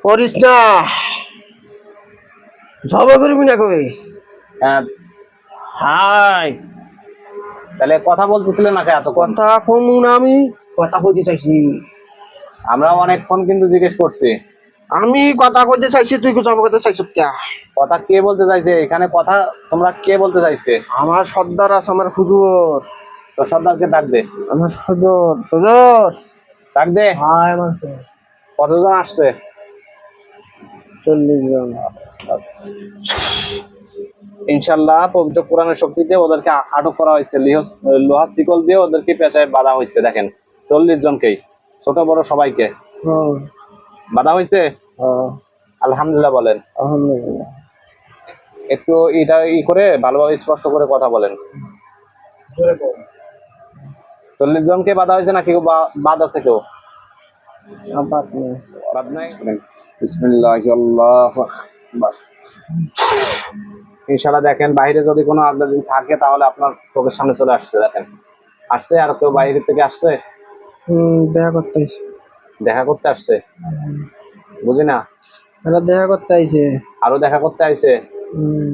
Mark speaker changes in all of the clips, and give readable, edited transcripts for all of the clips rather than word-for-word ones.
Speaker 1: করিস না, ঝগড়া করবি না কবে?
Speaker 2: হ্যাঁ,
Speaker 1: হাই,
Speaker 2: তাহলে কথা বলতেছিলেন না এত
Speaker 1: কথা কমু না, আমি কথা কইতে চাইছি।
Speaker 2: আমরা অনেকক্ষণ কিন্তু জিজ্ঞেস করছি
Speaker 1: আমি কথা কইতে চাইছি, তুই ঝগড়া করতে চাইছ কে?
Speaker 2: কথা কে বলতে চাইছে এখানে, কথা তোমরা কে বলতে চাইছে?
Speaker 1: আমার সর্দার আছে, আমার হুজুর।
Speaker 2: তো সর্দারকে ডাক দে,
Speaker 1: আমার হুজুর, হুজুর
Speaker 2: ডাক দে।
Speaker 1: হাই আমার
Speaker 2: কতজন আসছে?
Speaker 1: 40 জন।
Speaker 2: ইনশাল্লাহ পবিত্র কোরআনের শক্তিতে ওদেরকে আটক করা হয়েছে, লোহার শিকল দিয়ে ওদেরকে পেঁচায় বাঁধা হয়েছে। দেখেন 40 জনকেই, ছোট বড় সবাইকে বাঁধা হয়েছে। আলহামদুলিল্লাহ বলেন।
Speaker 1: আলহামদুলিল্লাহ।
Speaker 2: একটু এটা করে ভালোভাবে স্পষ্ট করে কথা বলেন। 40 জনকে বাঁধা হয়েছে না কেউ বাদ আছে? কেউ বাদ নাই? বিসমিল্লাহি আল্লাহু আকবার। ইনশাআল্লাহ দেখেন বাইরে যদি কোনো আগ্রাজি থাকে তাহলে আপনার চোখের সামনে চলে আসছে। দেখেন আসছে, আর কেউ বাইরে থেকে আসছে
Speaker 1: দেখা করতে আইছে।
Speaker 2: দেখা করতে আসছে? বুঝি না।
Speaker 1: এরা দেখা করতে আইছে।
Speaker 2: আরো দেখা করতে আইছে?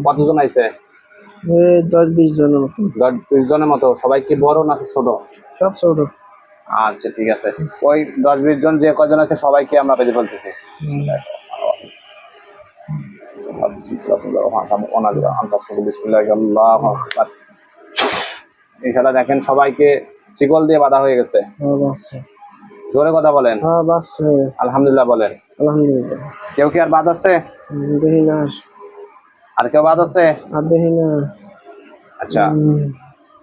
Speaker 2: কতজন আইছে?
Speaker 1: 10-20 জনের মতো।
Speaker 2: 10-20 জনের মতো। সবাই কি বড় নাকি ছোট?
Speaker 1: সব ছোট।
Speaker 2: আচ্ছা ঠিক আছে, ওই 10-20 জন যে কজন আছে সবাইকে আমরা বেঁধে ফেলতেছি। এখানে দেখেন সবাইকে শিকল দিয়ে বাঁধা হয়ে গেছে। জোরে কথা বলেন। আলহামদুলিল্লাহ বলেন।
Speaker 1: আলহামদুলিল্লাহ।
Speaker 2: কেউ কি আর বাদ আছে?
Speaker 1: দেখি না।
Speaker 2: আর কেউ বাদ আছে?
Speaker 1: আর দেখি না।
Speaker 2: আচ্ছা,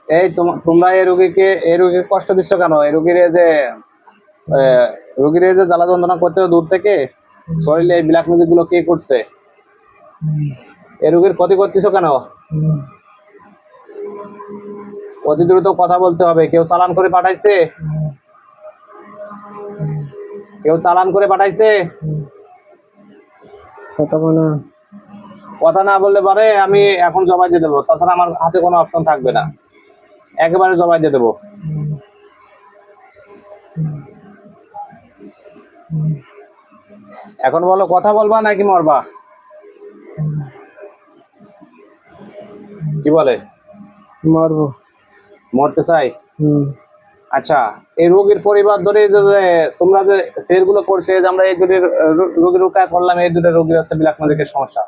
Speaker 2: এই তোমরা এই রোগীকে কষ্ট দিচ্ছ কেন? এই রোগীর যে জ্বালা যন্ত্রণা করতে দূর থেকে শরীরে এই ব্ল্যাক ম্যাজিক গুলো কে করছে? এই রোগীর ক্ষতি করতেছ কেন? অতি দ্রুত কথা বলতে হবে। কেউ চালান করে পাঠাইছে? কেউ চালান করে পাঠাইছে? কথা না বললে পারে আমি এখন জবাই দিয়ে দেবো, তাছাড়া আমার হাতে কোনো অপশন থাকবে না, একেবারে জবাই দিয়ে দেবো। এখন বলো, কথা বলবা নাকি মরবা? কি বলে?
Speaker 1: মারবো।
Speaker 2: মরতে চাই? আচ্ছা, এই রোগীর পরিবার ধরে যে তোমরা যে সেল গুলো করছে, যে আমরা এই দুটির রোগী রোকা করলাম, এই দুটো রোগীর আছে ব্ল্যাক ম্যাজিকের সমস্যা।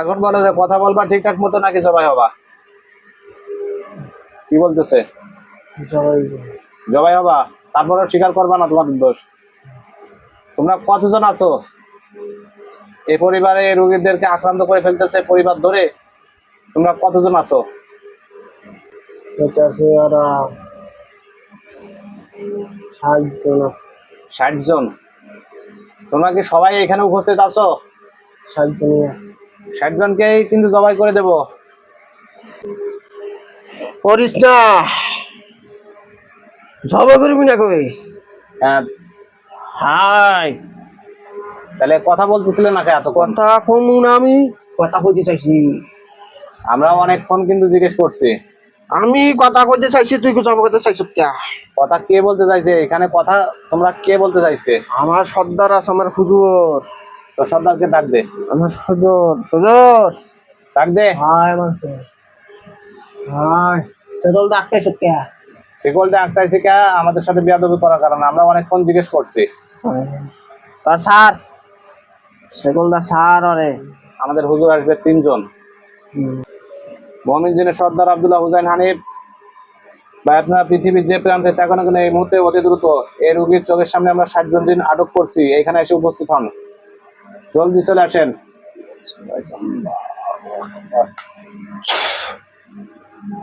Speaker 2: এখন বলো যে কথা বলবা ঠিকঠাক মতো নাকি জবাই হবা? কি বলতেছে? জবাই হবা? তারপরে স্বীকার করবা না তোমাদের দোষ? তোমরা কতজন আছো এই পরিবারে রোগীদেরকে আক্রান্ত করে ফেলতেছে পরিবার ধরে? তোমরা কতজন আছো?
Speaker 1: 60 জন আছে।
Speaker 2: 60 জন? তোমরা কি সবাই এখানে উপস্থিত আছো?
Speaker 1: 60 জনই আছে।
Speaker 2: 60 জনকেই কিন্তু জবাই করে দেব।
Speaker 1: করিস না, ঝগড়া করবি না কবে?
Speaker 2: হ্যাঁ,
Speaker 1: হাই,
Speaker 2: তাহলে কথা বলতেছিলেন না এত
Speaker 1: কথা কমু না, আমি কথা কইতে চাইছি।
Speaker 2: আমরা অনেকক্ষণ কিন্তু জিজ্ঞেস করছি
Speaker 1: আমি কথা কইতে চাইছি, তুই ঝগড়া করতে চাইছ কে?
Speaker 2: কথা কে বলতে চাইছে এখানে, কথা তোমরা কে বলতে চাইছে?
Speaker 1: আমার সর্দার আছে, আমার হুজুর।
Speaker 2: তো সর্দারকে ডাক দে,
Speaker 1: আমার হুজুর, হুজুর
Speaker 2: ডাক দে।
Speaker 1: হাই আমার হাই, সেগুলো ডাকতেছ কে?
Speaker 2: শিকলটা আটকাইছে কে? আমাদের সাথে বেয়াদবি করার কারণে আমরা অনেকক্ষণ জিজ্ঞেস করছি।
Speaker 1: স্যার, সেগুলো স্যার আরে
Speaker 2: আমাদের হুজুর আসবে 3 জন। মমিনজিনের সর্দার আব্দুল্লাহ হুসাইন হানিফ ভাই, আপনারা পৃথিবীর যে প্রান্তে থাকেন না কেন এই মুহূর্তে অতি দ্রুত এই রোগীর চোখের সামনে আমরা 60 জন দিন আটক করছি, এখানে এসে উপস্থিত হন। জলদি চলে আসেন।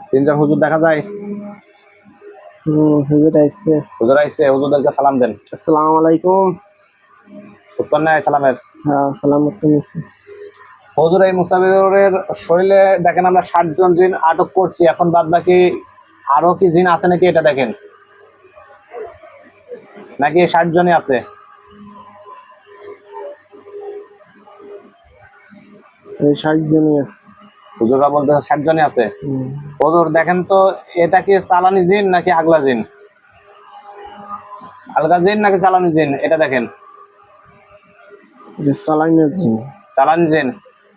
Speaker 2: 3 জন হুজুর দেখা যায়।
Speaker 1: হুজুর আইছে।
Speaker 2: হুজুর আইছে, হুজুরদেরকে সালাম দেন।
Speaker 1: আসসালামু আলাইকুম।
Speaker 2: উত্তর নেয় সালামের।
Speaker 1: হ্যাঁ, সালাম আলাইকুম।
Speaker 2: হুজুর, এই মুস্তাফিজুরের শরীরে দেখেন আমরা 60 জন জিন আটক করছি, এখন বাদ বাকি আরো কি জিন আছে নাকি এটা দেখেন, নাকি 60 জনই আছে?
Speaker 1: এই 60 জনই আছে।
Speaker 2: হুজুররা বলতে 60 জনই আছে। হুজুর দেখেন তো, এটা কি চালানি জিন নাকি আগলা জিন? আলগা জিন নাকি চালানি জিন এটা দেখেন।
Speaker 1: যে চালাইনের জিন।
Speaker 2: চালান জিন।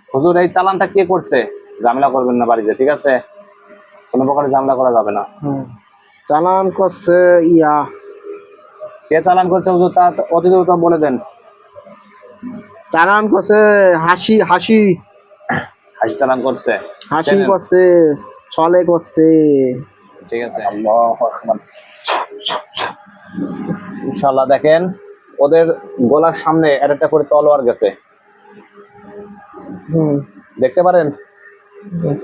Speaker 2: হুজুর এই চালানটা কে করছে? ঝামেলা করবেন না বাড়িতে, ঠিক আছে? কোনো প্রকার ঝামেলা করা যাবে না।
Speaker 1: চালান করছে ইয়া,
Speaker 2: কে চালান করছে হুজুর তা অতি দ্রুত বলে দেন।
Speaker 1: চালান করছে হাসি, হাসি
Speaker 2: হাসি চালান করছে।
Speaker 1: হাসি
Speaker 2: চেনেন?
Speaker 1: করছে, ছলে করছে।
Speaker 2: ঠিক আছে, আল্লাহু আকবার। ইনশাআল্লাহ দেখেন ওদের গলার সামনে একটা করে তলোয়ার গেছে, দেখতে পারেন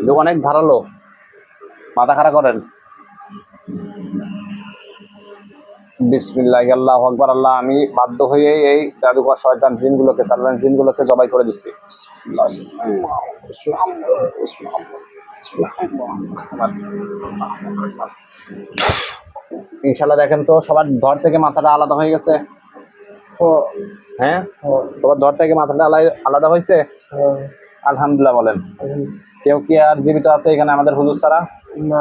Speaker 2: যে অনেক ধারালো। মাথা খাড়া করেন। বিসমিল্লাহ, আল্লাহু আকবার। আল্লাহ, আমি বাধ্য হয়ে এই জাদুকর শয়তান জিনগুলোকে, সালমান জিনগুলোকে জবাই করে দিচ্ছি। ইনশাআল্লাহ দেখেন তো সবার ধর থেকে মাথাটা আলাদা হয়ে গেছে। হ্যাঁ, সবার ধর থেকে মাথাটা আলাদা হয়েছে। আলহামদুলিল্লাহ বলেন। কেউ কি আর জীবিত আছে এখানে আমাদের হুজুর ছাড়া?
Speaker 1: না।